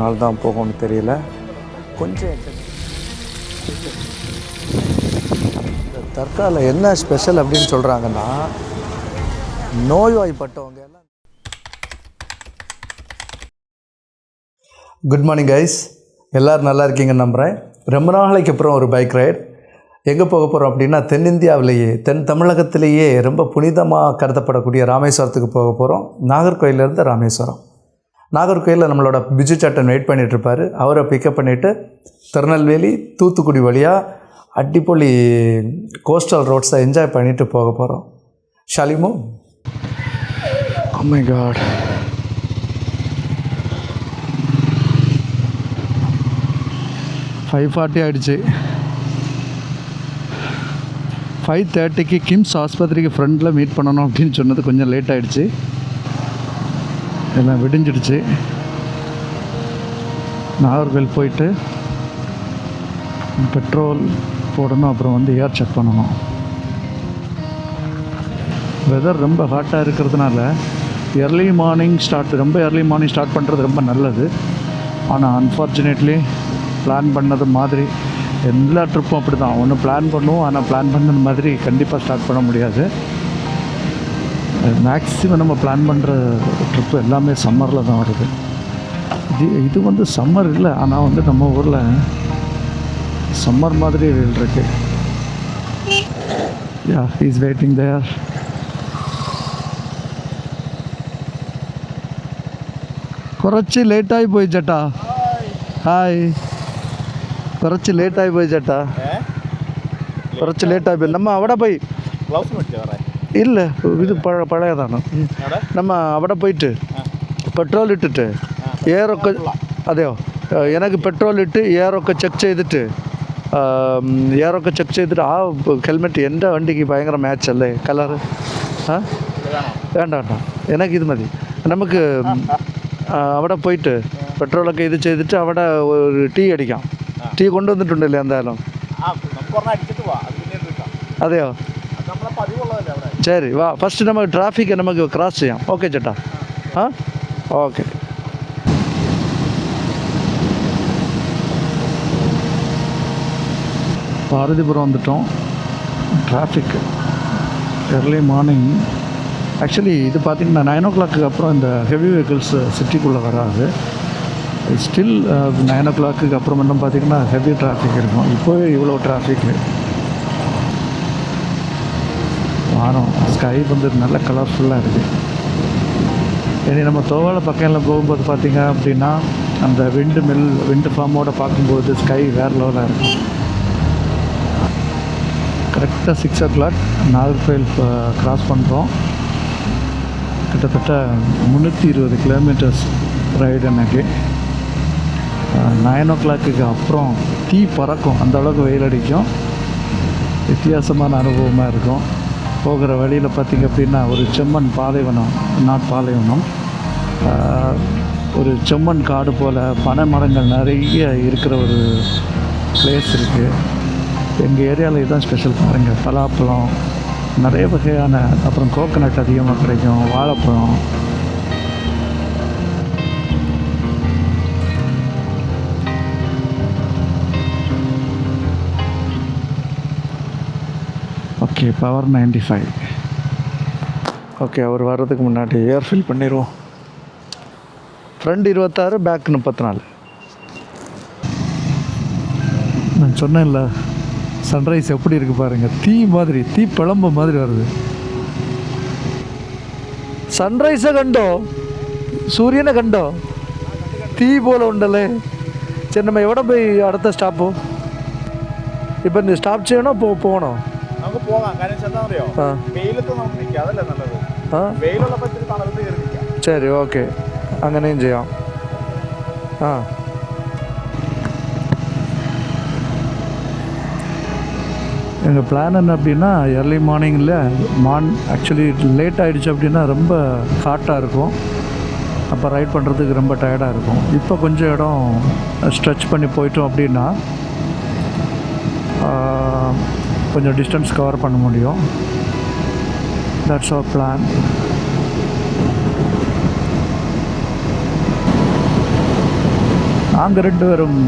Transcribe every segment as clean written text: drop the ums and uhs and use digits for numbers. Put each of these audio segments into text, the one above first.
நாள் தான் போகும்னு தெரியல. கொஞ்சம் இந்த தர்காவில் என்ன ஸ்பெஷல் அப்படின்னு சொல்கிறாங்கன்னா, நோய்வாய்ப்பட்டவங்க எல்லாம். குட் மார்னிங் கைஸ், எல்லோரும் நல்லா இருக்கீங்கன்னு நம்புகிறேன். ரொம்ப நாளைக்கு அப்புறம் ஒரு பைக் ரைட். எங்கே போக போகிறோம் அப்படின்னா, தென்னிந்தியாவிலேயே தென் தமிழகத்திலேயே ரொம்ப புனிதமாக கருதப்படக்கூடிய ராமேஸ்வரத்துக்கு போக போகிறோம். நாகர்கோயிலேருந்து ராமேஸ்வரம். நாகர்கோயிலில் நம்மளோட பிஜு சாட்டன் வெயிட் பண்ணிகிட்ருப்பார். அவரை பிக்கப் பண்ணிவிட்டு திருநெல்வேலி தூத்துக்குடி வழியாக அடிப்பொலி கோஸ்டல் ரோட்ஸை என்ஜாய் பண்ணிவிட்டு போக போகிறோம். ஷாலிமோ, oh my god, $5:40 ஆகிடுச்சு. 5:30க்கு கிம்ஸ் ஆஸ்பத்திரிக்கு ஃப்ரண்டில் மீட் பண்ணணும் அப்படின்னு சொன்னது கொஞ்சம் லேட் ஆகிடுச்சு. எல்லாம் விடிஞ்சிடுச்சு. நாகர்கோவில் போயிட்டு பெட்ரோல் போடணும், அப்புறம் வந்து ஏர் செக் பண்ணணும். வெதர் ரொம்ப ஹாட்டாக இருக்கிறதுனால எர்லி மார்னிங் ஸ்டார்ட் பண்ணுறது ரொம்ப நல்லது. ஆனால் அன்ஃபார்ச்சுனேட்லி பிளான் பண்ணது மாதிரி எல்லா ட்ரிப்பும் அப்படி தான். ஒன்று பிளான் பண்ணுவோம், ஆனால் பிளான் பண்ணது மாதிரி கண்டிப்பாக ஸ்டார்ட் பண்ண முடியாது. மேக்ஸிமம் நம்ம பிளான் பண்ணுற ட்ரிப்பு எல்லாமே சம்மரில் தான் வருது. இது வந்து சம்மர் இல்லை, ஆனால் வந்து நம்ம ஊரில் சம்மர் மாதிரி வெயில் இருக்குது. யா, ஹி இஸ் வெயிட்டிங் தேர். കുറച്ച് ലേറ്റായി പോയി ചേട്ടാ. ഹായ്, കുറച്ച് ലേറ്റായി പോയി ചേട്ടാ. കുറച്ച് ലേറ്റായി പോയി. നമ്മ അവിടെ പോയി ഇല്ല, ഇത് പഴയതാണ്. നമ്മ അവിടെ പോയിട്ട് പെട്രോൾ ഇട്ടിട്ട് എയറൊക്കെ, അതെയോ, എനിക്ക് പെട്രോൾ ഇട്ട് എയറൊക്കെ ചെക്ക് ചെയ്തിട്ട് ആ ഹെൽമെറ്റ് എൻ്റെ വണ്ടിക്ക് ഭയങ്കര മാച്ചല്ലേ കളറ്. ആ വേണ്ട, എനിക്കിത് മതി. നമുക്ക് അവിടെ പോയിട്ട് പെട്രോളൊക്കെ ഇത് ചെയ്തിട്ട് അവിടെ ഒരു ടീ അടിക്കാം. ടീ കൊണ്ടുവന്നിട്ടുണ്ടല്ലേ എന്തായാലും? അതെയോ, ശരി വാ. ഫസ്റ്റ് നമുക്ക് ട്രാഫിക്ക് നമുക്ക് ക്രോസ് ചെയ്യാം. ഓക്കെ ചേട്ടാ. ആ ഓക്കെ. பாரதிபுரம் வந்துட்டோம். Traffic early morning. ஆக்சுவலி இது பார்த்திங்கன்னா 9 o'clock அப்புறம் இந்த ஹெவி வெஹிக்கிள்ஸ் சிட்டிக்குள்ளே வராது. ஸ்டில் 9 o'clock அப்புறம் மட்டும் பார்த்திங்கன்னா ஹெவி டிராஃபிக் இருக்கும். இப்போவே இவ்வளோ டிராஃபிக்கு. வானம் ஸ்கை வந்து நல்ல கலர்ஃபுல்லாக இருக்குது. இனி நம்ம தோவாளை பக்கத்தில் போகும்போது பார்த்திங்க அப்படின்னா அந்த விண்டு ஃபார்மோடு பார்க்கும்போது ஸ்கை வேறு லெவலாக இருக்கும். கரெக்டாக 6 o'clock நாகர்கோயில் க்ராஸ் பண்ணுறோம். கிட்டத்தட்ட 320 கிலோமீட்டர்ஸ் ரைடு. எனக்கு 9 o'clock அப்புறம் தீ பறக்கும், அந்த அளவுக்கு வெயில் அடிக்கும். வித்தியாசமான அனுபவமாக இருக்கும். போகிற வழியில் பார்த்திங்க அப்படின்னா ஒரு செம்மண் பாலைவனம், ஒரு செம்மண் காடு போல் பனை மரங்கள் நிறைய இருக்கிற ஒரு பிளேஸ் இருக்குது. எங்கள் ஏரியாவில் இதுதான் ஸ்பெஷல். பாருங்கள், பலாப்பழம் நிறைய வகையான, அப்புறம் கோகனட் அதிகமாக கிடைக்கும், வாழைப்பழம். Okay, power 95. ஓகே, அவர் வர்றதுக்கு முன்னாடி ஏர் ஃபில் பண்ணிடுவோம். Front 26, back 34. நான் சொன்னேன்ல, சன்ரைஸ் எப்படி இருக்குது பாருங்கள். தீ பிளம்பு மாதிரி வருது. സൺറൈസ് കണ്ടോ? സൂര്യനെ കണ്ടോ? തീ പോലെ ഉണ്ടല്ലേ. ശരി, നമ്മൾ എവിടെ പോയി അടുത്ത സ്റ്റോപ്പ്? ഇപ്പം സ്റ്റോപ്പ് ചെയ്യണോ പോകണോ? നമുക്ക് പോകാം. കാര്യം എന്താ അറിയോ, വെയിലത്ത് നമുക്ക് നിൽക്കാം, അതല്ലേ നല്ലത്. വെയിലുള്ളപ്പോൾ ഇത്തിരി തണലത്ത് കയറി നിൽക്കാം. ശരി, ഓക്കെ, അങ്ങനെയും ചെയ്യാം. ആ, எங்கள் பிளான் என்ன அப்படின்னா, எர்லி மார்னிங்கில் ஆக்சுவலி லேட் ஆகிடுச்சு அப்படின்னா ரொம்ப ஹாட்டாக இருக்கும். அப்போ ரைட் பண்ணுறதுக்கு ரொம்ப டயர்டாக இருக்கும். இப்போ கொஞ்சம் இடம் ஸ்ட்ரெச் பண்ணி போயிட்டோம் அப்படின்னா கொஞ்சம் டிஸ்டன்ஸ் கவர் பண்ண முடியும். That's our plan. நாங்கள் 2 பேரும்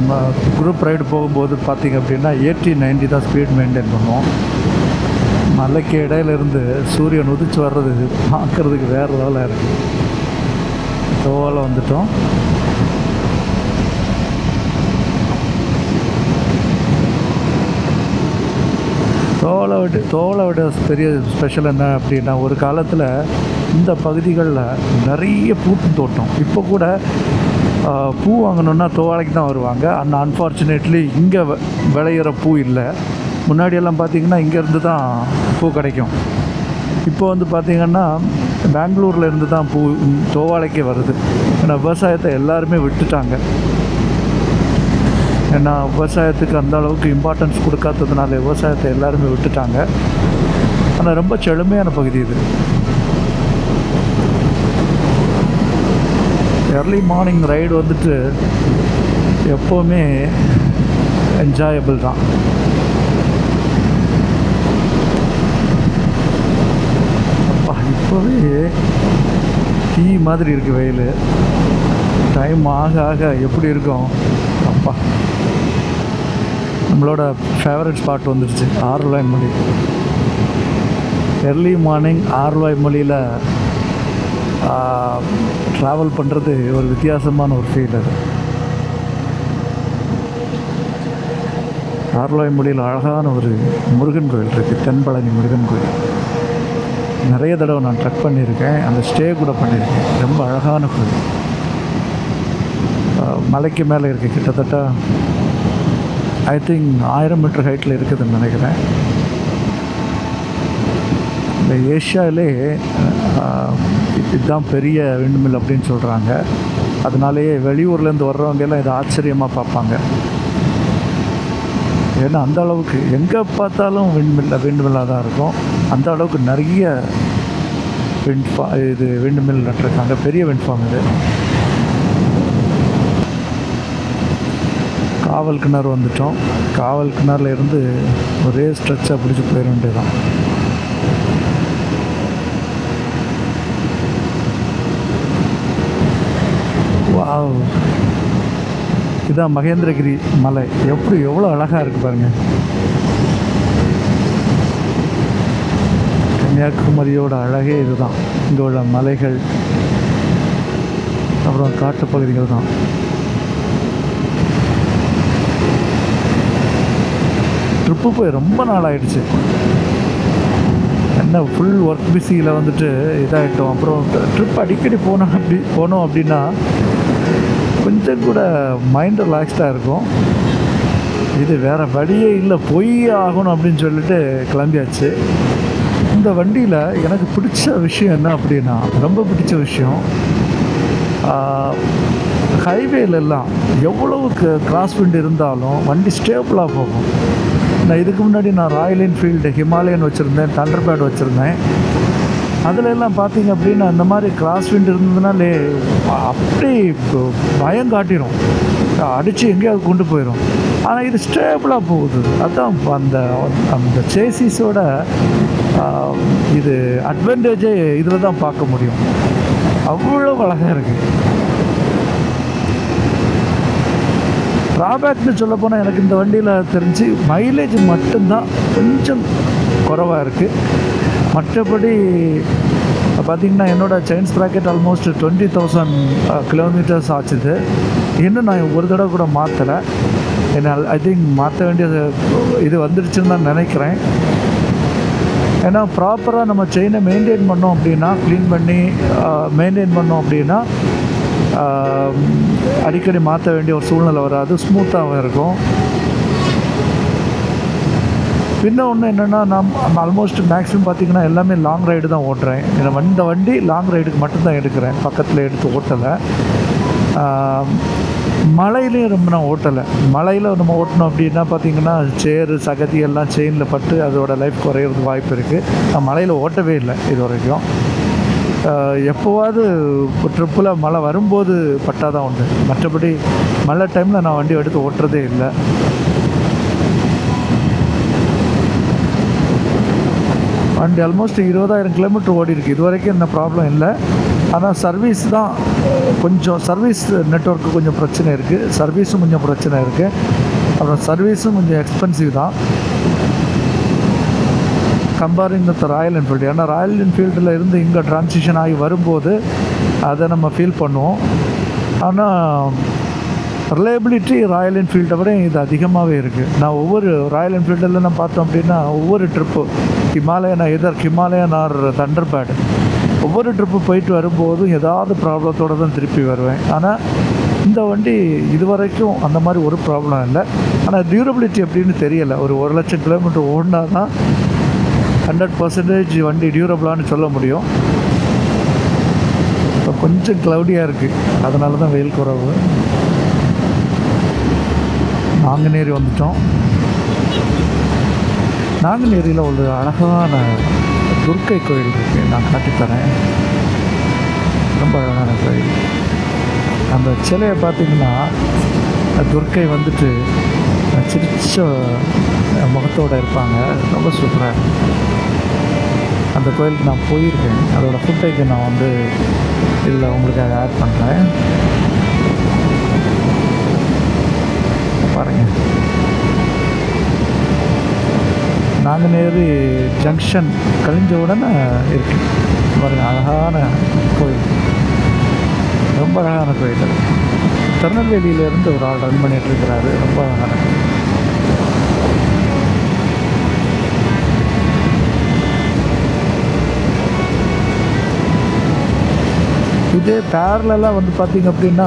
குரூப் ரைடு போகும்போது பார்த்திங்க அப்படின்னா 80-90 தான் ஸ்பீட் மெயின்டைன் பண்ணுவோம். மலைக்கு இடையிலேருந்து சூரியன் உதிச்சு வர்றது பார்க்குறதுக்கு வேறு லெவலாக இருக்குது. தோலை வந்துட்டோம். தோலை விட பெரிய ஸ்பெஷல் என்ன அப்படின்னா, ஒரு காலத்தில் இந்த பகுதிகளில் நிறைய பூட்டு தோட்டம். இப்போ கூட பூ வாங்கணுன்னா தோவாளைக்கு தான் வருவாங்க. ஆனால் அன்ஃபார்ச்சுனேட்லி இங்கே விளையிற பூ இல்லை. முன்னாடியெல்லாம் பார்த்திங்கன்னா இங்கேருந்து தான் பூ கிடைக்கும். இப்போ வந்து பார்த்திங்கன்னா பெங்களூரில் இருந்து தான் பூ தோவாளைக்கே வருது. ஏன்னா விவசாயத்தை எல்லாருமே விட்டுட்டாங்க. ஏன்னா விவசாயத்துக்கு அந்த அளவுக்கு இம்பார்ட்டன்ஸ் கொடுக்காததுனால விவசாயத்தை எல்லாருமே விட்டுட்டாங்க. ஆனால் ரொம்ப செழுமையான பகுதி இது. எர்லி மார்னிங் ரைடு வந்துட்டு எப்போவுமே என்ஜாயபிள் தான். இப்போவே டீ மாதிரி இருக்குது வெயில். டைம் ஆக ஆக எப்படி இருக்கும் அப்பா. நம்மளோட ஃபேவரட் ஸ்பாட் வந்துடுச்சு, ஆரல்வாய் மொழி. எர்லி மார்னிங் ஆரல்வாய் மொழியில் ட்ராவல் பண்ணுறது ஒரு வித்தியாசமான ஒரு ஃபீல். அது ஆரல்வாய் மொழியில் அழகான ஒரு முருகன் கோயில் இருக்குது, தென்பழனி முருகன் கோயில். நிறைய தடவை நான் ட்ரெக் பண்ணியிருக்கேன், அந்த ஸ்டே கூட பண்ணியிருக்கேன். ரொம்ப அழகான கோயில். மலைக்கு மேலே இருக்குது. கிட்டத்தட்ட ஐ திங்க் 1000 மீட்டர் ஹைட்டில் இருக்குதுன்னு நினைக்கிறேன். இந்த ஏஷியாவிலே இதுதான் பெரிய விண்மில் அப்படின்னு சொல்கிறாங்க. அதனாலேயே வெளியூர்லேருந்து வர்றவங்க எல்லாம் இதை ஆச்சரியமாக பார்ப்பாங்க. ஏன்னா அந்த அளவுக்கு எங்கே பார்த்தாலும் விண்மில்லாக தான் இருக்கும். அந்த அளவுக்கு நிறைய விண்மில் நட்டிருக்காங்க. பெரிய விண்ஃபார்ம் இது. காவல் கிணறு வந்துட்டோம். காவல் கிணறுல இருந்து ஒரே ஸ்ட்ரெச்சாக பிடிச்சி போயிட வேண்டியதான். வாவ், இதான் மகேந்திரகிரி மலை. எவ்வளோ அழகாக இருக்குது பாருங்கள். கன்னியாகுமரியோட அழகே இதுதான். இங்கே உள்ள மலைகள், அப்புறம் காட்டுப்பகுதிகள் தான். ட்ரிப்பு போய் ரொம்ப நாள் ஆகிடுச்சு. என்ன ஃபுல் ஒர்க் பிஸியில் வந்துட்டு இதாகிட்டோம். அப்புறம் ட்ரிப் அடிக்கடி போனோம் அப்படின்னா கொஞ்சம் கூட மைண்ட் ரிலாக்ஸ்டாக இருக்கும். இது வேறு வழியே இல்லை, போய் ஆகணும் அப்படின்னு சொல்லிட்டு கிளம்பியாச்சு. இந்த வண்டியில் எனக்கு பிடிச்ச விஷயம் என்ன அப்படின்னா, ரொம்ப பிடிச்ச விஷயம், ஹைவேலெல்லாம் எவ்வளவுக்கு கிராஸ் விண்ட் இருந்தாலும் வண்டி ஸ்டேபிளாக போகும். நான் இதுக்கு முன்னாடி ராயல் என்ஃபீல்டு ஹிமாலயன் வச்சுருந்தேன், தண்டர்பேர்ட் வச்சுருந்தேன். அதில் எல்லாம் பார்த்தீங்க அப்படின்னா இந்த மாதிரி கிராஸ் விண்ட் இருந்ததுனாலே அப்படி பயம் காட்டிடும், அடித்து எங்கேயாவது கொண்டு போயிடும். ஆனால் இது ஸ்டேபிளாக போகுது. அதுதான் அந்த சேசிஸோட இது அட்வான்டேஜே இதில் தான் பார்க்க முடியும். அவ்வளோ அழகாக இருக்குது. ட்ராபேக்னு சொல்ல போனால் எனக்கு இந்த வண்டியில் தெரிஞ்சு மைலேஜ் மட்டும்தான் கொஞ்சம் குறைவாக இருக்குது. மற்றபடி பார்த்திங்கன்னா என்னோடய செயின் ஸ்ப்ராக்கெட் ஆல்மோஸ்ட் 20,000 கிலோமீட்டர்ஸ் ஆச்சுது. இன்னும் நான் ஒரு தடவை கூட மாற்றலை. என்னால் ஐ திங்க் மாற்ற வேண்டிய இது வந்துடுச்சுன்னு தான் நினைக்கிறேன். ஏன்னா ப்ராப்பராக நம்ம செயினை மெயின்டைன் பண்ணோம் அப்படின்னா, க்ளீன் பண்ணி மெயின்டைன் பண்ணோம் அப்படின்னா அடிக்கடி மாற்ற வேண்டிய ஒரு சூழ்நிலை வராது, ஸ்மூத்தாகவும் இருக்கும். இன்னொன்று என்னென்னா, நான் ஆல்மோஸ்ட் மேக்ஸிமம் பார்த்திங்கன்னா எல்லாமே லாங் ரைடு தான் ஓட்டுறேன். இந்த வண்டி லாங் ரைடுக்கு மட்டும்தான் எடுக்கிறேன், பக்கத்தில் எடுத்து ஓட்டலை. மலையிலையும் ரொம்ப நான் ஓட்டலை. மலையில் நம்ம ஓட்டணும் அப்படின்னா பார்த்திங்கன்னா சேரு சகதி எல்லாம் செயினில் பட்டு அதோட லைஃப் குறையிறதுக்கு வாய்ப்பு இருக்குது. நான் மலையில் ஓட்டவே இல்லை இது வரைக்கும். எப்போவாவது ட்ரிப்பில் மழை வரும்போது பட்டால் தான் உண்டு. மற்றபடி மழை டைமில் நான் வண்டி எடுத்து ஓட்டுறதே இல்லை. வண்டி ஆல்மோஸ்ட் 20,000 கிலோமீட்டர் ஓடி இருக்குது. இது வரைக்கும் இந்த ப்ராப்ளம் இல்லை. ஆனால் சர்வீஸ் தான் கொஞ்சம், சர்வீஸ் நெட்வொர்க்கு கொஞ்சம் பிரச்சனை இருக்குது, சர்வீஸும் கொஞ்சம் பிரச்சனை இருக்குது. அப்புறம் சர்வீஸும் கொஞ்சம் எக்ஸ்பென்சிவ் தான் கம்பேரிங் வித் ராயல் என்ஃபீல்டு. ஏன்னா ராயல் என்ஃபீல்டில் இருந்து இங்கே ட்ரான்சிஷன் ஆகி வரும்போது அதை நம்ம ஃபீல் பண்ணுவோம். ஆனால் ரிலையபிலிட்டி ராயல் என்ஃபீல்டை விட இது அதிகமாகவே இருக்குது. நான் ஒவ்வொரு ராயல் என்ஃபீல்டில் நான் பார்த்தோம் அப்படின்னா ஒவ்வொரு ட்ரிப்பு ஹிமாலயன் ஆர் தண்டர்பேர்டு, ஒவ்வொரு ட்ரிப்பு போயிட்டு வரும்போதும் ஏதாவது ப்ராப்ளத்தோடு தான் திருப்பி வருவேன். ஆனால் இந்த வண்டி இது வரைக்கும் அந்த மாதிரி ஒரு ப்ராப்ளம் இல்லை. ஆனால் டியூரபிலிட்டி எப்படின்னு தெரியலை. ஒரு 1,00,000 கிலோமீட்டர் ஓடினா தான் 100% வண்டி டியூரபிளான்னு சொல்ல முடியும். இப்போ கொஞ்சம் க்ளவுடியாக இருக்குது, அதனால தான் வெயில் குறைவு. நாங்குநேரி வந்துட்டோம். நாங்குநேரியில் ஒரு அழகான துர்க்கை கோயில் இருக்குது, நான் காட்டித்தரேன். ரொம்ப அழகான கோயில். அந்த சிலையை பார்த்திங்கன்னா துர்க்கை வந்துட்டு சிரிச்ச முகத்தோடு இருப்பாங்க, ரொம்ப சூப்பராக. அந்த கோயிலுக்கு நான் போயிருக்கேன். அதோடய ஃபுட்டேஜை நான் வந்து இதில் உங்களுக்காக ஆட் பண்ணுறேன், பாருங்கள். நாங்குநேரி ஜங்ஷன் கழிஞ்ச உடனே இருக்குது பாருங்கள், அழகான கோயில், ரொம்ப அழகான கோயில். திருநெல்வேலியிலேருந்து ஒரு ஆள் ரன் பண்ணிகிட்டு இருக்கிறாரு, ரொம்ப அழகான கோயில். இதே பேரலாக வந்து பார்த்திங்க அப்படின்னா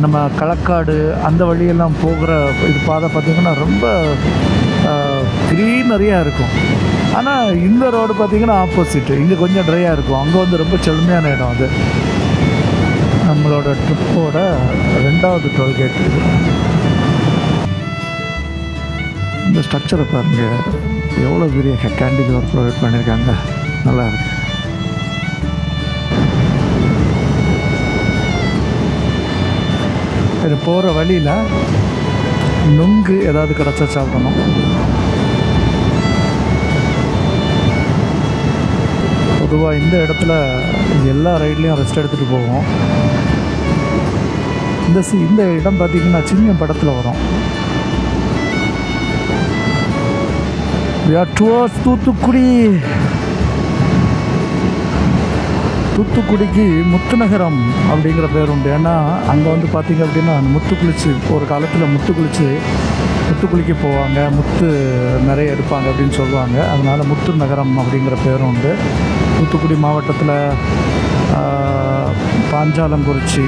நம்ம களக்காடு அந்த வழியெல்லாம் போகிற இது பாதை பார்த்திங்கன்னா ரொம்ப க்ரீனரியாக இருக்கும். ஆனால் இந்த ரோடு பார்த்திங்கன்னா ஆப்போசிட்டு, இங்கே கொஞ்சம் ட்ரையாக இருக்கும், அங்கே வந்து ரொம்ப செழுமையான இடம். அது நம்மளோட ட்ரிப்போட 2வது டோல்கேட். இந்த ஸ்ட்ரக்சரை பாருங்கள், எவ்வளோ பெரிய கேண்டிடேட் ப்ரொவைட் பண்ணியிருக்காங்க, நல்லா இருக்குது. இது போகிற வழியில் நுங்கு ஏதாவது கிடச்சா சாப்பிடணும். பொதுவாக இந்த இடத்துல எல்லா ரைட்லேயும் ரெஸ்ட் எடுத்துகிட்டு போவோம். இந்த இடம் பார்த்திங்கன்னா சின்ன படத்தில் வரும். We are towards Thoothukudi. தூத்துக்குடிக்கு முத்துநகரம் அப்படிங்கிற பேர் உண்டு. ஏன்னா அங்கே வந்து பார்த்திங்க அப்படின்னா முத்துக்குளிச்சு, ஒரு காலத்தில் முத்துக்குளிக்க போவாங்க, முத்து நிறைய எடுப்பாங்க அப்படின்னு சொல்லுவாங்க. அதனால் முத்து நகரம் அப்படிங்கிற பேரும் உண்டு. தூத்துக்குடி மாவட்டத்தில் பாஞ்சாலங்குறிச்சி,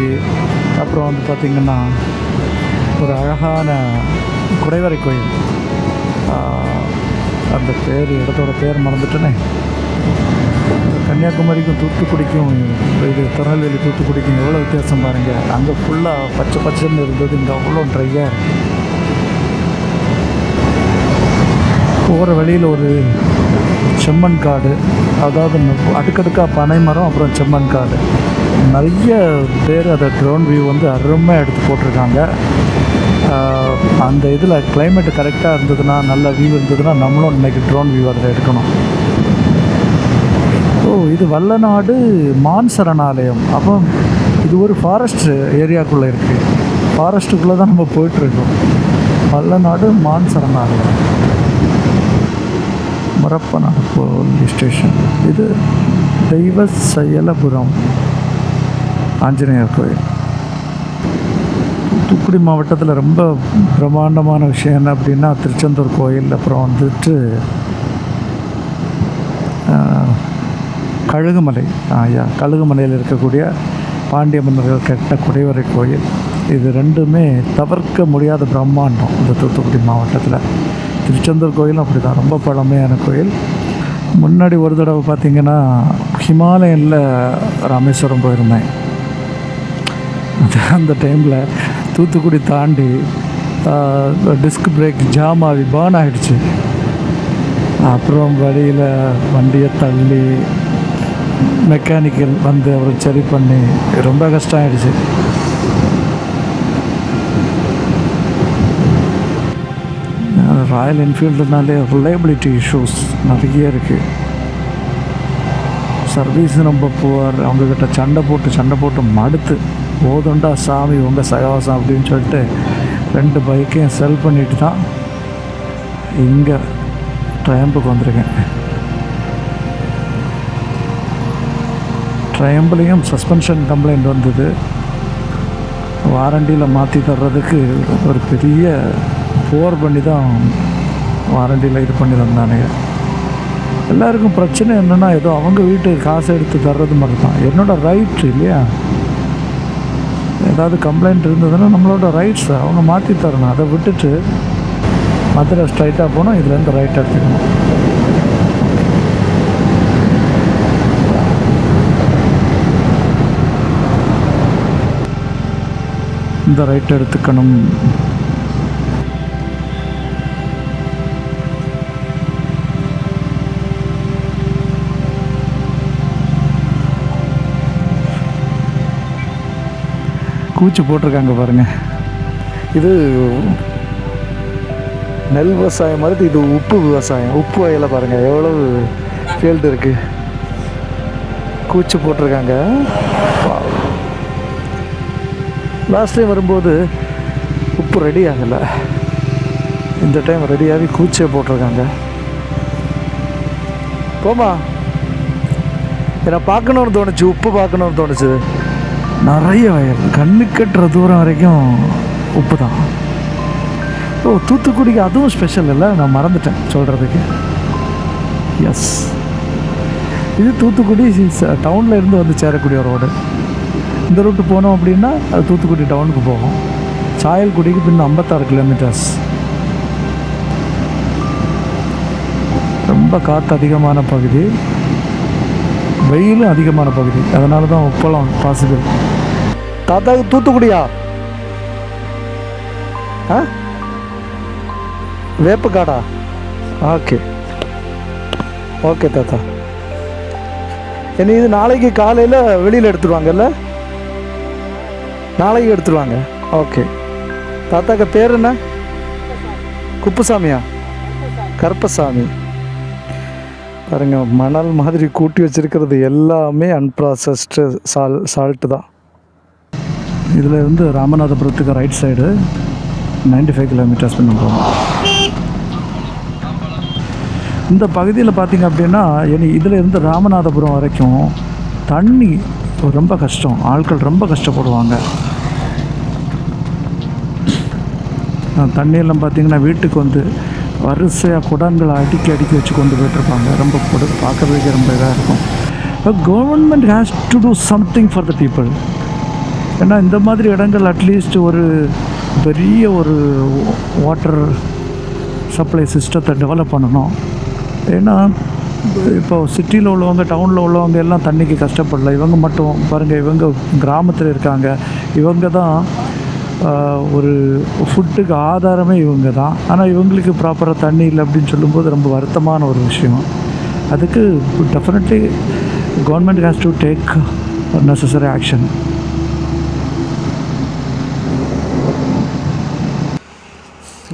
அப்புறம் வந்து பார்த்திங்கன்னா ஒரு அழகான குடைவரை கோயில், அந்த இடத்தோட பேர் மறந்துட்டேனே. கன்னியாகுமரிக்கும் தூத்துக்குடிக்கும், இது திருநெல்வேலி தூத்துக்குடிக்கும் எவ்வளோ வித்தியாசம் பாருங்கள். அங்கே ஃபுல்லாக பச்சை பச்சைன்னு இருந்தது, இங்கே அவ்வளோ ட்ரையாக இருக்குது. போகிற வழியில் ஒரு செம்மண் காடு, அதாவது அடுக்கடுக்காக பனை மரம், அப்புறம் செம்மண் காடு. நிறைய பேர் அதை ட்ரோன் வியூ வந்து அருமையாக எடுத்து போட்டிருக்காங்க. அந்த இதில் கிளைமேட்டு கரெக்டாக இருந்ததுன்னா, நல்ல வியூ இருந்ததுன்னா நம்மளும் இன்றைக்கி ட்ரோன் வியூ அதில் எடுக்கணும். இது வல்லநாடு மான் சரணாலயம். அப்போ இது ஒரு ஃபாரஸ்ட் ஏரியாக்குள்ளே இருக்குது, ஃபாரஸ்ட்டுக்குள்ளே தான் நம்ம போயிட்டுருக்கோம். வல்லநாடு மான் சரணாலயம், மரப்பநாடு போலீஸ் ஸ்டேஷன். இது தெய்வ செயலபுரம் ஆஞ்சநேயர் கோயில். தூத்துக்குடி மாவட்டத்தில் ரொம்ப பிரம்மாண்டமான விஷயம் என்ன அப்படின்னா திருச்செந்தூர் கோயில், அப்புறம் வந்துட்டு கழுகுமலை. கழுகுமலையில் இருக்கக்கூடிய பாண்டிய மன்னர்கள் கட்ட குடைவரை கோயில். இது ரெண்டுமே தவிர்க்க முடியாத பிரம்மாண்டம் இந்த தூத்துக்குடி மாவட்டத்தில். திருச்செந்தூர் கோயிலும் அப்படி தான், ரொம்ப பழமையான கோயில். முன்னாடி ஒரு தடவை பார்த்திங்கன்னா ஹிமாலயனில் ராமேஸ்வரம் போயிருந்தேன். அந்த டைமில் தூத்துக்குடி தாண்டி டிஸ்க் பிரேக் ஜாம் ஆகி பேர்ன் ஆகிடுச்சு. அப்புறம் வழியில் வண்டியை தள்ளி மெக்கானிக்கல் வந்து அவர் சரி பண்ணி ரொம்ப கஷ்டம் ஆகிடுச்சு. ராயல் என்ஃபீல்டுனாலே ரிலையபிலிட்டி இஷ்யூஸ் நிறைய இருக்குது. சர்வீஸ் ரொம்ப புவர். அவங்கக்கிட்ட சண்டை போட்டு மடுத்து போதுண்டா சாமி உங்கள் சகவாசம் அப்படின்னு சொல்லிட்டு 2 பைக்கையும் செல் பண்ணிட்டு தான் இங்கே ட்ரையம்புக்கு வந்திருக்கேன். ட்ரையம்புலேயும் சஸ்பென்ஷன் கம்ப்ளைண்ட் வந்தது. வாரண்டியில் மாற்றி தர்றதுக்கு ஒரு பெரிய போர் பண்ணி தான் வாரண்டியில் இது பண்ணி தந்தானுங்க. எல்லாருக்கும் பிரச்சனை என்னென்னா ஏதோ அவங்க வீட்டுக்கு காசு எடுத்து தர்றது மாதிரி தான். என்னோடய ரைட் இல்லையா, ஏதாவது கம்ப்ளைண்ட் இருந்ததுன்னா நம்மளோட ரைட்ஸ் அவங்க மாற்றி தரணும். அதை விட்டுட்டு மதுரை ஸ்ட்ரைட்டாக போனால் இதுலேருந்து ரைட் எடுத்துக்கணும். இந்த ரைட் எடுத்துக்கணும். கூச்சி போட்டிருக்காங்க பாருங்கள். இது நெல் விவசாயம் மாதிரி, இது உப்பு விவசாயம். உப்பு வயலில் பாருங்கள் எவ்வளவு ஃபீல்டு இருக்குது. கூச்சி போட்டிருக்காங்க. லாஸ்ட் டைம் வரும்போது உப்பு ரெடி ஆகலை, இந்த டைம் ரெடியாகி கூச்சே போட்டிருக்காங்க. போமா என்னை பார்க்கணுன்னு தோணுச்சு, உப்பு பார்க்கணுன்னு தோணுச்சு. நிறைய வயல், கண்ணு கட்டுற தூரம் வரைக்கும் உப்பு தான். ஓ, தூத்துக்குடிக்கு அதுவும் ஸ்பெஷல் இல்லை, நான் மறந்துட்டேன் சொல்கிறதுக்கு. எஸ், இது தூத்துக்குடி டவுனில் இருந்து வந்து சேரக்கூடிய ரோடு. இந்த ரூட்டு போனோம் அப்படின்னா அது தூத்துக்குடி டவுனுக்கு போகும். சாயல்குடிக்கு பின்ன 56 கிலோமீட்டர்ஸ். ரொம்ப காற்று அதிகமான பகுதி, வெயிலும் அதிகமான பகுதி. அதனால தான் உப்பளம் பாசிபிள். தாத்தாவுக்கு தூத்துக்குடியா? வேப்பக்காடா? ஓகே ஓகே தாத்தா. இனி இது நாளைக்கு காலையில் வெளியில் எடுத்துருவாங்கல்ல? நாளைக்கு எடுத்துருவாங்க. ஓகே. தாத்தாக்கு பேர் என்ன? குப்புசாமியா? கருப்பசாமி. பாருங்க, மணல் மாதிரி கூட்டி வச்சிருக்கிறது எல்லாமே அன்ப்ராசஸ்டு சால்ட்டு தான். இதில் இருந்து ராமநாதபுரத்துக்கு ரைட் சைடு 95 கிலோமீட்டர்ஸ் பண்ண போகும். இந்த பகுதியில் பார்த்திங்க அப்படின்னா இதில் இருந்து ராமநாதபுரம் வரைக்கும் தண்ணி ரொம்ப கஷ்டம். ஆட்கள் ரொம்ப கஷ்டப்படுவாங்க. தண்ணியெல்லாம் பார்த்திங்கன்னா வீட்டுக்கு வந்து வரிசையாக குடங்களை அடுக்கி வச்சு கொண்டு போயிட்டுருப்பாங்க. ரொம்ப பார்க்குறதுக்கே ரொம்ப இதாக இருக்கும். Government has to do something for the people. ஏன்னா இந்த மாதிரி இடங்கள் அட்லீஸ்ட் ஒரு பெரிய ஒரு வாட்டர் சப்ளை சிஸ்டத்தை டெவலப் பண்ணணும். ஏன்னா இப்போ சிட்டியில் உள்ளவங்க, டவுனில் உள்ளவங்க எல்லாம் தண்ணிக்கு கஷ்டப்படல. இவங்க மட்டும் பாருங்கள், இவங்க கிராமத்தில் இருக்காங்க. இவங்க தான் ஒரு ஃபுட்டுக்கு ஆதாரமே இவங்க தான். ஆனால் இவங்களுக்கு ப்ராப்பராக தண்ணி இல்லை அப்படின்னு சொல்லும்போது ரொம்ப வருத்தமான ஒரு விஷயம். அதுக்கு definitely government has to take necessary action.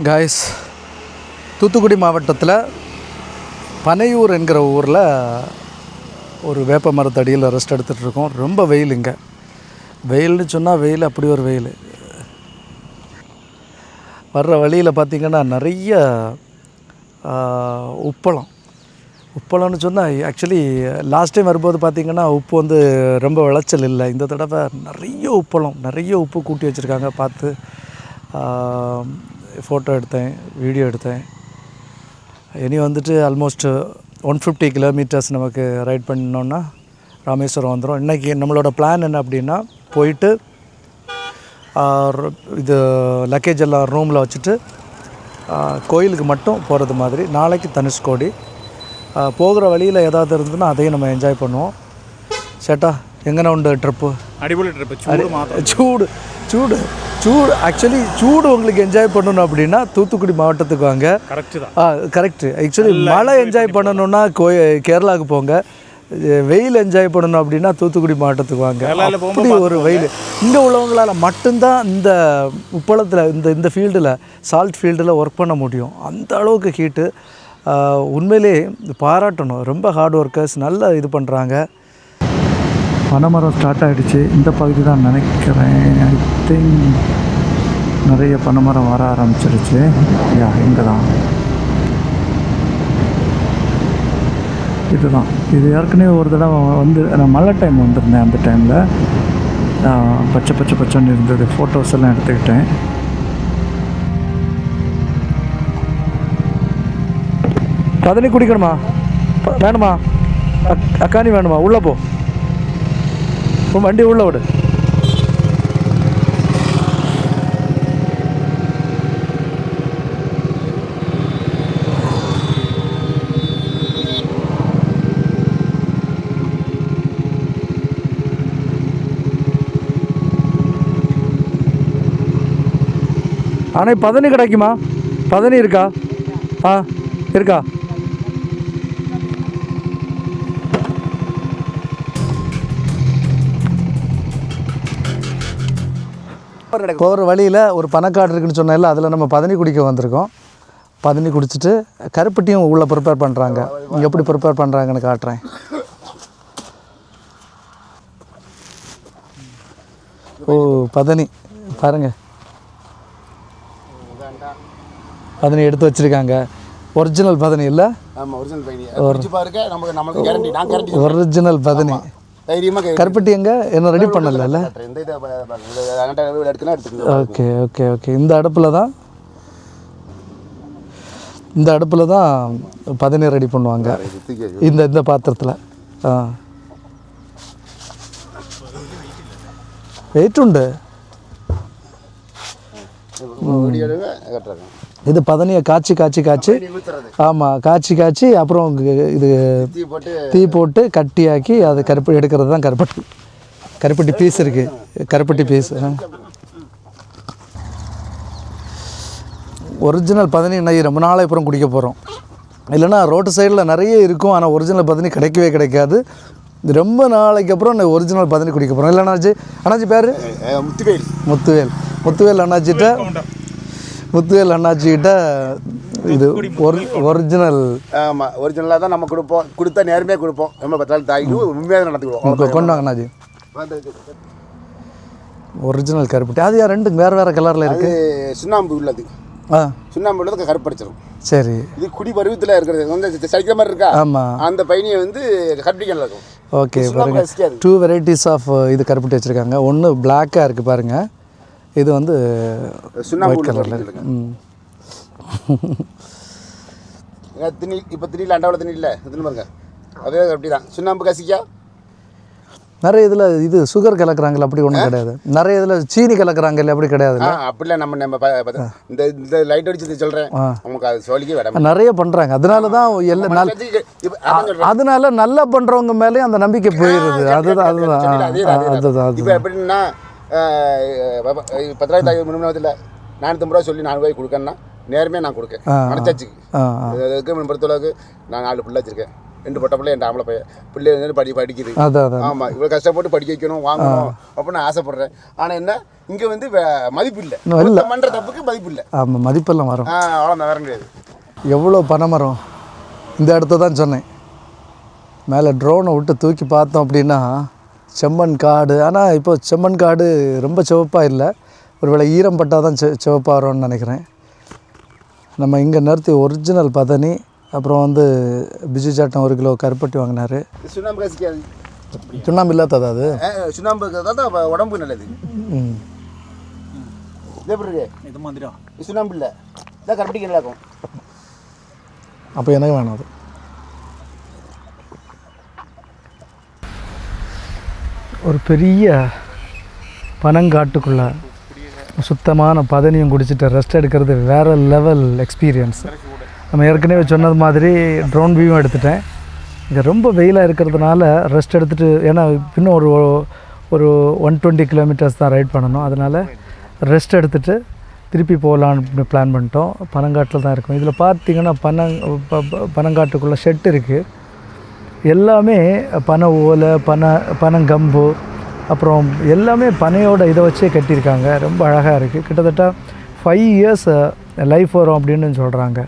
Guys, Thoothukudi மாவட்டத்தில் பனையூர் என்கிற ஊரில் ஒரு வேப்ப மரத்தடியில் ரெஸ்ட் எடுத்துகிட்ருக்கோம். ரொம்ப வெயில் இங்கே. வெயில்னு சொன்னால் வெயில், அப்படி ஒரு வெயில். வர்ற வழியில் பார்த்திங்கன்னா நிறைய உப்பளம்னு சொன்னால், ஆக்சுவலி லாஸ்ட் டைம் வரும்போது பார்த்திங்கன்னா உப்பு வந்து ரொம்ப விளைச்சல் இல்லை. இந்த தடவை நிறைய உப்பு கூட்டி வச்சுருக்காங்க. பார்த்து ஃபோட்டோ எடுத்தேன், வீடியோ எடுத்தேன். இனி வந்துட்டு ஆல்மோஸ்ட் 150 கிலோமீட்டர்ஸ் நமக்கு ரைட் பண்ணோன்னா ராமேஸ்வரம் வந்துடும். இன்றைக்கி நம்மளோட பிளான் என்ன அப்படின்னா, போயிட்டு இது லக்கேஜ் எல்லாம் ரூமில் வச்சுட்டு கோயிலுக்கு மட்டும் போகிறது மாதிரி. நாளைக்கு தனுஷ்கோடி. போகிற வழியில் ஏதாவது இருந்ததுன்னா அதையும் நம்ம என்ஜாய் பண்ணுவோம். சேட்டா, எங்கே உண்டு ட்ரிப்பு? அடிப்பொலி ட்ரிப்பு. சூடு ஆக்சுவலி சூடு உங்களுக்கு என்ஜாய் பண்ணணும் அப்படின்னா தூத்துக்குடி மாவட்டத்துக்கு வாங்க. கரெக்டு தான். கரெக்டு. ஆக்சுவலி மழை என்ஜாய் பண்ணணுன்னா கேரளாவுக்கு போங்க. வெயில் என்ஜாய் பண்ணணும் அப்படின்னா தூத்துக்குடி மாவட்டத்துக்கு வாங்க. அப்படி ஒரு வெயில் இங்கே உள்ளவங்களால் மட்டும்தான் இந்த உப்பளத்தில் இந்த ஃபீல்டில் சால்ட் ஃபீல்டில் ஒர்க் பண்ண முடியும். அந்த அளவுக்கு ஹீட்டு. உண்மையிலே பாராட்டணும். ரொம்ப ஹார்ட் ஒர்க்கர்ஸ், நல்லா இது பண்ணுறாங்க. பனைமரம் ஸ்டார்ட் ஆகிடுச்சு. இந்த பகுதி தான் நினைக்கிறேன். ஐ திங்க் நிறைய பனைமரம் வர ஆரம்பிச்சிருச்சு. இங்கே தான் இதுதான். இது ஏற்கனவே ஒரு தடவை வந்து நான் மழை டைம் வந்திருந்தேன். அந்த டைமில் பச்சைன்னு இருந்தது. ஃபோட்டோஸ் எல்லாம் எடுத்துக்கிட்டேன். பதனி குடிக்கணுமா? வேணுமா? அக்கானி வேணுமா? உள்ளே போ, வண்டி உள்ளே விடு. ஆனால் பதனி கிடைக்குமா? பதனி இருக்கா? இருக்கா? போகிற வழியில் ஒரு பனக்காடு இருக்குதுன்னு சொன்னால அதில் நம்ம பதனி குடிக்க வந்திருக்கோம். பதனி குடிச்சிட்டு கருப்பட்டியும் உள்ளே ப்ரிப்பேர் பண்ணுறாங்க. இங்கே எப்படி ப்ரிப்பேர் பண்ணுறாங்கன்னு காட்டுறேன். ஓ, பதனி பாருங்கள், பதனி எடுத்து வச்சுருக்காங்க. ஒரிஜினல் பதனி இல்லை? ஒரிஜினல் பதனி. கருப்பட்டி எங்கே என்ன ரெடி பண்ணல? Okay okay okay. இந்த அடுப்பில் தான் பதனி ரெடி பண்ணுவாங்க. இந்த பாத்திரத்தில். வெயிட் உண்டு. இது பதனியை காய்ச்சி ஆமாம், காய்ச்சி அப்புறம் இது தீ போட்டு கட்டியாக்கி அது கருப்பட்டி எடுக்கிறது தான் கருப்பட்டி பீஸ் இருக்குது. கருப்பட்டி பீஸ் ஒரிஜினல் பதனி நெய் ரொம்ப நாளை அப்புறம் குடிக்க போகிறோம். இல்லைன்னா ரோட்டு சைடில் நிறைய இருக்கும், ஆனால் ஒரிஜினல் பதனி கிடைக்கவே கிடைக்காது. ரொம்ப நாளைக்கு அப்புறம் ஒரிஜினல் பதனி குடிக்க போகிறோம். இல்லை அண்ணாச்சி பேர் முத்துவேல் அண்ணாச்சிக்கிட்ட இது ஒரிஜினல். ஆமாம், ஒரிஜினலாக தான் நம்ம கொடுப்போம். கொடுத்தா நேர்மையாக கொடுப்போம். நம்ம பத்தாள் தாய்க்கு உண்மையாக நடந்துக்குவோம். கொண்டு வாங்க அண்ணாச்சி. ஒரிஜினல் கருப்பட்டி. அது ரெண்டு வேறு கலரில் இருக்குது. சுண்ணாம்பு உள்ளது. சுண்ணாம்பு உள்ளது கருப்படிச்சிடும். சரி. இது குடி பருவத்தில் இருக்கிறது வந்து சைக்கிற மாதிரி இருக்கா? ஆமாம். அந்த பையனியை வந்து கருப்பட்டிக்கல இருக்கும். ஓகே, பாருங்க 2 வெரைட்டிஸ் ஆஃப் இது கருப்பட்டி வச்சுருக்காங்க. ஒன்று பிளாக்காக இருக்குது பாருங்கள், இது வந்து சுண்ணாம்பு கலரில் இருக்குது. திணி இப்போ திணியில் அண்டாவில் திணி இல்லை பாருங்க, அதே அப்படி தான் சுண்ணாம்பு கசிக்கா. நிறைய இதில் இது சுகர் கலக்குறாங்கல்ல, அப்படி ஒன்றும் கிடையாது. நிறைய இதில் சீனி கலக்குறாங்கல்ல, அப்படி கிடையாது. அப்படிலாம் நம்ம இந்த லைட் அடிச்சு சொல்கிறேன், நமக்கு அது சொல்லிக்க வேண்டாம். நிறைய பண்ணுறாங்க. அதனால தான் எல்லாம் அதனால நல்லா பண்ணுறவங்க மேலேயும் அந்த நம்பிக்கை போயிடுது. அதுதான் இப்போ எப்படின்னா 10,000 முன்னாள் 450 ரூபா சொல்லி 4 ரூபாய்க்கு கொடுக்கணும்னா நேரமே நான் கொடுக்கேன். மனச்சாச்சுக்கு பொறுத்தளவுக்கு நான் 4 பிள்ளை வச்சுருக்கேன். 2 பொட்டை பிள்ளை, 2 ஆம்பளை பையன். பிள்ளை படிக்குது. ஆமாம், இவ்வளோ கஷ்டப்பட்டு படிக்க வைக்கணும், வாங்கணும் அப்படின்னு நான் ஆசைப்பட்றேன். ஆனால் என்ன, இங்கே வந்து மதிப்பு இல்லை. பண்ணுற தப்புக்கு மதிப்பு இல்லை. ஆமாம், மதிப்பெல்லாம் வரும். அவ்வளோதான், வேற கிடையாது. எவ்வளோ பனைமரம் இந்த இடத்த தான் சொன்னேன். மேலே ட்ரோனை விட்டு தூக்கி பார்த்தோம் அப்படின்னா செம்மண் காடு. ஆனால் இப்போ செம்மண் காடு ரொம்ப சிவப்பாக இல்லை, ஒருவேளை ஈரம் பட்டால் தான் சிவப்பாக வரும்னு நினைக்கிறேன். நம்ம இங்கே நிறுத்தி ஒரிஜினல் பதனி, அப்புறம் வந்து பிஜு சாட்டம் 1 கிலோ கருப்பட்டி வாங்கினார். சுண்ணாம்பு கசிக்காது. சுண்ணாம்பு இல்லாததா? அது சுண்ணாம்பு தான் உடம்புக்கு நல்லது. இது மாதிரி சுண்ணாம்பு இல்லை, இதான் கருப்பட்டிக்கு நல்லா இருக்கும். அப்போ எனக்கு வேணும் அது. ஒரு பெரிய பனங்காட்டுக்குள்ளே சுத்தமான பதனியும் குடிச்சிட்டு ரெஸ்ட் எடுக்கிறது வேறு லெவல் எக்ஸ்பீரியன்ஸ். நம்ம ஏற்கனவே சொன்னது மாதிரி ட்ரோன் வியூவும் எடுத்துட்டேன். இங்கே ரொம்ப வெயிலாக இருக்கிறதுனால ரெஸ்ட் எடுத்துகிட்டு, ஏன்னா இன்னும் ஒரு 120 கிலோமீட்டர்ஸ் தான் ரைட் பண்ணணும். அதனால் ரெஸ்ட் எடுத்துகிட்டு திருப்பி போகலான்னு பிளான் பண்ணிட்டோம். பனங்காட்டில் தான் இருக்கும். இதில் பார்த்திங்கன்னா பனங்காட்டுக்குள்ளே ஷெட் இருக்குது. எல்லாமே பனை ஓலை, பனங்கம்பு, அப்புறம் எல்லாமே பனையோட இதை வச்சே கட்டியிருக்காங்க. ரொம்ப அழகாக இருக்குது. கிட்டத்தட்ட 5 இயர்ஸ் லைஃப் வரும் அப்படின்னு சொல்கிறாங்க.